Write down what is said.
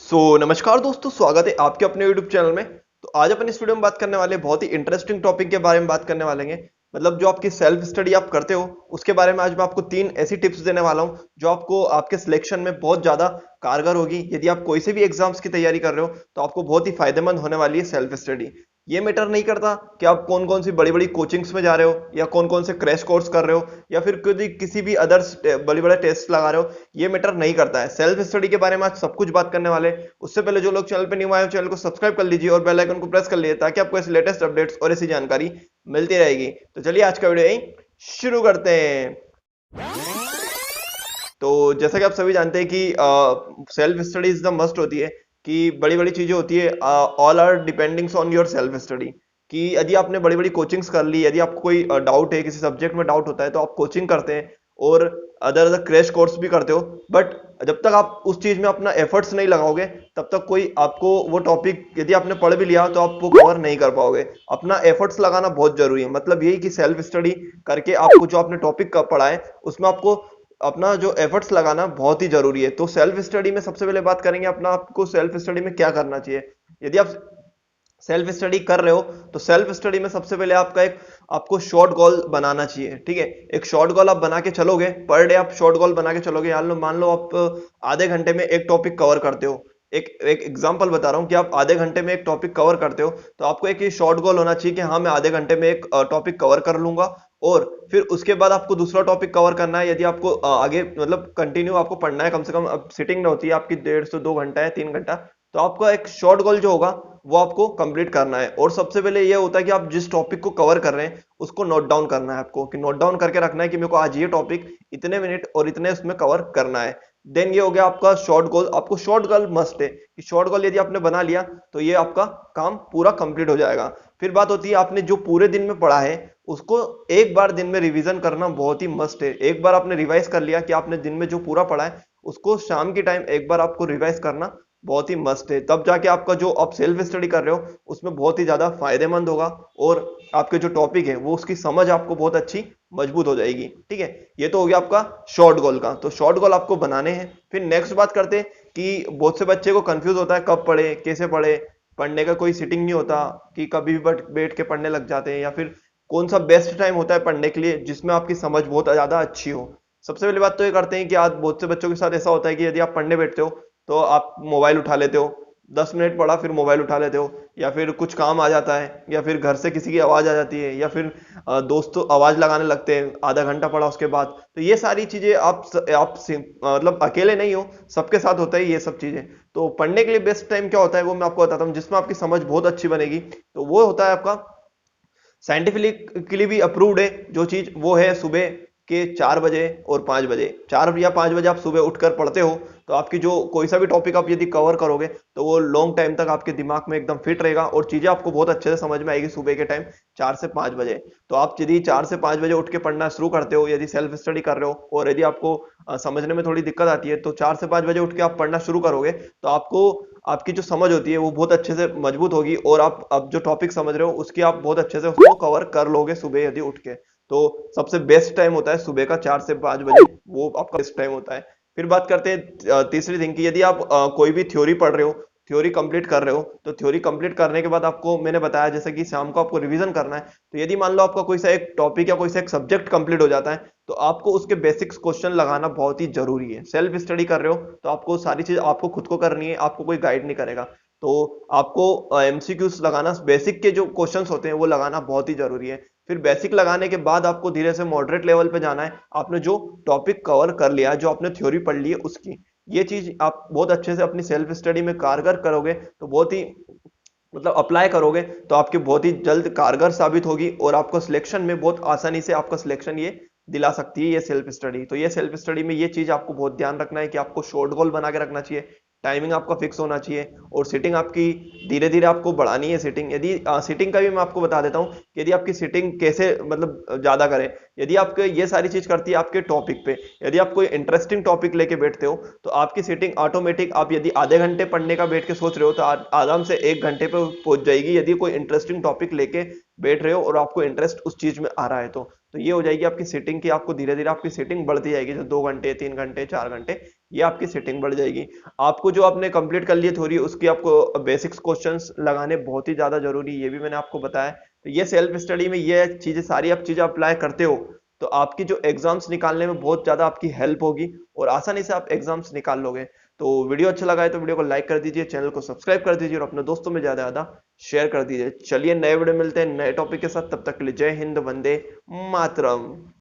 नमस्कार दोस्तों, स्वागत है आपके अपने YouTube चैनल में। तो आज अपन इस वीडियो में बात करने वाले बहुत ही इंटरेस्टिंग टॉपिक के बारे में बात करने वाले हैं। मतलब जो आपकी सेल्फ स्टडी आप करते हो उसके बारे में आज मैं आपको 3 ऐसी टिप्स देने वाला हूं जो आपको आपके सिलेक्शन में बहुत ज्यादा कारगर होगी। यदि आप कोई से भी एग्जाम्स की तैयारी कर रहे हो तो आपको बहुत ही फायदेमंद होने वाली है सेल्फ स्टडी। ये मैटर नहीं करता कि आप कौन कौन सी बड़ी बड़ी कोचिंग्स में जा रहे हो या कौन कौन से क्रैश कोर्स कर रहे हो या फिर किसी भी अदर्स बड़े बड़े टेस्ट लगा रहे हो। ये मैटर नहीं करता है। सेल्फ स्टडी के बारे में आज सब कुछ बात करने वाले। उससे पहले जो लोग चैनल पे न्यू आए हो चैनल को सब्सक्राइब कर लीजिए और बेल आइकन को प्रेस कर लीजिए ताकि आपको ऐसे लेटेस्ट अपडेट्स और ऐसी जानकारी मिलती रहेगी। तो चलिए आज का वीडियो यही शुरू करते हैं। तो जैसा कि आप सभी जानते हैं कि self study is the must होती है, कि बड़ी बड़ी चीजें होती है। All are dependings on your self study. कि यदि आपने बड़ी बड़ी कोचिंग्स कर ली, यदि आपको कोई डाउट है, किसी सब्जेक्ट में डाउट होता है तो आप कोचिंग करते हैं और अदर अदर क्रैश कोर्स भी करते हो। बट जब तक आप उस चीज में अपना एफर्ट्स नहीं लगाओगे तब तक कोई आपको वो टॉपिक यदि आपने पढ़ भी लिया तो आप वो कवर नहीं कर पाओगे। अपना एफर्ट्स लगाना बहुत जरूरी है। मतलब यही कि सेल्फ स्टडी करके आपको जो आपने टॉपिक पढ़ा है उसमें आपको अपना जो एफर्ट्स लगाना बहुत ही जरूरी है। तो सेल्फ स्टडी में सबसे पहले बात करेंगे अपना आपको सेल्फ स्टडी में क्या करना चाहिए। यदि आप सेल्फ स्टडी कर रहे हो तो सेल्फ स्टडी में सबसे पहले आपको शॉर्ट गोल बनाना चाहिए। ठीक है, एक शॉर्ट गोल आप बना के चलोगे, पर डे आप शॉर्ट गोल बना के चलोगे। मान लो आप आधे घंटे में एक टॉपिक कवर करते हो। एक एक एग्जांपल बता रहा हूं कि आप आधे घंटे में एक टॉपिक कवर करते हो तो आपको एक ये शॉर्ट गोल होना चाहिए कि हाँ, मैं आधे घंटे में एक टॉपिक कवर कर लूंगा। और फिर उसके बाद आपको दूसरा टॉपिक कवर करना है। यदि आपको आगे मतलब कंटिन्यू आपको पढ़ना है, कम से कम अब सिटिंग होती है आपकी 1.5 से 2 घंटा है, 3 घंटा, तो आपका एक शॉर्ट गोल जो होगा वो आपको कंप्लीट करना है। और सबसे पहले ये होता है कि आप जिस टॉपिक को कवर कर रहे हैं उसको नोट डाउन करना है आपको, कि नोट डाउन करके रखना है कि मेरे को आज ये टॉपिक इतने मिनट और इतने उसमें कवर करना है। देन ये हो गया आपका शॉर्ट गोल। आपको शॉर्ट गोल मस्ट है कि शॉर्ट गोल यदि आपने बना लिया तो ये आपका काम पूरा कंप्लीट हो जाएगा। फिर बात होती है आपने जो पूरे दिन में पढ़ा है उसको एक बार दिन में रिवीजन करना बहुत ही मस्ट है। एक बार आपने रिवाइज कर लिया कि आपने दिन में जो पूरा पढ़ा है उसको शाम की टाइम एक बार आपको रिवाइज करना बहुत ही मस्ट है। तब जाके आपका जो आप सेल्फ स्टडी कर रहे हो उसमें बहुत ही ज्यादा फायदेमंद होगा और आपके जो टॉपिक है वो उसकी समझ आपको बहुत अच्छी मजबूत हो जाएगी। ठीक है, ये तो हो गया आपका शॉर्ट गोल का। तो शॉर्ट गोल आपको बनाने हैं। फिर नेक्स्ट बात करते हैं कि बहुत से बच्चे को कंफ्यूज होता है कब पढ़े, कैसे पढ़े। पढ़ने का कोई सिटिंग नहीं होता, कि कभी भी बैठ के पढ़ने लग जाते हैं, या फिर कौन सा बेस्ट टाइम होता है पढ़ने के लिए जिसमें आपकी समझ बहुत ज्यादा अच्छी हो। सबसे पहली बात तो ये करते हैं कि आज बहुत से बच्चों के साथ ऐसा होता है कि यदि आप पढ़ने बैठते हो तो आप मोबाइल उठा लेते हो। 10 मिनट पढ़ा फिर मोबाइल उठा लेते हो, या फिर कुछ काम आ जाता है, या फिर घर से किसी की आवाज आ जाती है, या फिर दोस्तों आवाज लगाने लगते हैं आधा घंटा पढ़ा उसके बाद। तो ये सारी चीजें मतलब अकेले नहीं हो, सबके साथ होता है ये सब चीजें। तो पढ़ने के लिए बेस्ट टाइम क्या होता है वो मैं आपको बताता हूँ, जिसमें आपकी समझ बहुत अच्छी बनेगी। तो वो होता है आपका साइंटिफिकली भी अप्रूव्ड है जो चीज, वो है सुबह के 4 बजे और 5 बजे। 4 या 5 बजे आप सुबह उठकर पढ़ते हो तो आपकी जो कोई सा भी टॉपिक आप यदि कवर करोगे तो वो लॉन्ग टाइम तक आपके दिमाग में एकदम फिट रहेगा और चीजें आपको बहुत अच्छे से समझ में आएगी सुबह के टाइम 4 से 5 बजे। तो आप यदि 4 से 5 बजे उठ के पढ़ना शुरू करते हो, यदि सेल्फ स्टडी कर रहे हो और यदि आपको समझने में थोड़ी दिक्कत आती है तो 4 से 5 बजे उठ के आप पढ़ना शुरू करोगे तो आपको आपकी जो समझ होती है वो बहुत अच्छे से मजबूत होगी और आप अब जो टॉपिक समझ रहे हो उसकी आप बहुत अच्छे से उसको कवर कर लोगे सुबह यदि उठ के। तो सबसे बेस्ट टाइम होता है सुबह का 4 से 5 बजे, वो आपका बेस्ट टाइम होता है। फिर बात करते हैं तीसरी थिंग की, यदि आप कोई भी थ्योरी पढ़ रहे हो, थ्योरी कंप्लीट कर रहे हो, तो थ्योरी कंप्लीट करने के बाद आपको मैंने बताया जैसे कि शाम को आपको रिवीजन करना है। तो यदि मान लो आपका कोई सा एक टॉपिक या कोई सा एक सब्जेक्ट कंप्लीट हो जाता है तो आपको उसके बेसिक्स क्वेश्चन लगाना बहुत ही जरूरी है। सेल्फ स्टडी कर रहे हो तो आपको सारी चीज आपको खुद को करनी है, आपको कोई गाइड नहीं करेगा। तो आपको एमसीक्यूज लगाना, बेसिक के जो क्वेश्चंस होते हैं वो लगाना बहुत ही जरूरी है। फिर बेसिक लगाने के बाद आपको धीरे से मॉडरेट लेवल पे जाना है। आपने जो टॉपिक कवर कर लिया, जो आपने थ्योरी पढ़ ली है उसकी, ये चीज आप बहुत अच्छे से अपनी सेल्फ स्टडी में कारगर करोगे तो बहुत ही मतलब अप्लाई करोगे तो आपकी बहुत ही जल्द कारगर साबित होगी और आपको सिलेक्शन में बहुत आसानी से आपका सिलेक्शन ये दिला सकती है ये सेल्फ स्टडी। तो ये सेल्फ स्टडी में ये चीज आपको बहुत ध्यान रखना है कि आपको शॉर्ट गोल बना के रखना चाहिए, टाइमिंग आपका फिक्स होना चाहिए और सिटिंग आपकी धीरे धीरे आपको बढ़ानी है। सिटिंग यदि सिटिंग का भी मैं आपको बता देता हूँ कि यदि आपकी सिटिंग कैसे मतलब ज्यादा करें। यदि आपके ये सारी चीज करती है आपके टॉपिक पे, यदि आप कोई इंटरेस्टिंग टॉपिक लेके बैठते हो तो आपकी सिटिंग ऑटोमेटिक, आप यदि आधे घंटे पढ़ने का बैठ के सोच रहे हो तो आराम से 1 घंटे पे पहुंच जाएगी यदि कोई इंटरेस्टिंग टॉपिक लेके बैठ रहे हो और आपको इंटरेस्ट उस चीज में आ रहा है। तो ये हो जाएगी आपकी सिटिंग की, आपको धीरे धीरे आपकी सिटिंग बढ़ती जाएगी जो 2 घंटे 3 घंटे 4 घंटे ये आपकी सेटिंग बढ़ जाएगी। आपको जो आपने कंप्लीट कर लिए थ्योरी, उसकी आपको बेसिक्स क्वेश्चंस लगाने बहुत ही ज्यादा जरूरी है, ये भी मैंने आपको बताया। तो ये सेल्फ स्टडी में ये चीजें सारी आप चीजें अप्लाई करते हो तो आपकी जो एग्जाम्स निकालने में बहुत ज्यादा आपकी हेल्प होगी और आसानी से आप एग्जाम्स निकाल लोगे। तो वीडियो अच्छा लगा है तो वीडियो को लाइक कर दीजिए, चैनल को सब्सक्राइब कर दीजिए और अपने दोस्तों में ज्यादा ज्यादा शेयर कर दीजिए। चलिए नए वीडियो मिलते हैं नए टॉपिक के साथ, तब तक के लिए जय हिंद, वंदे मातरम।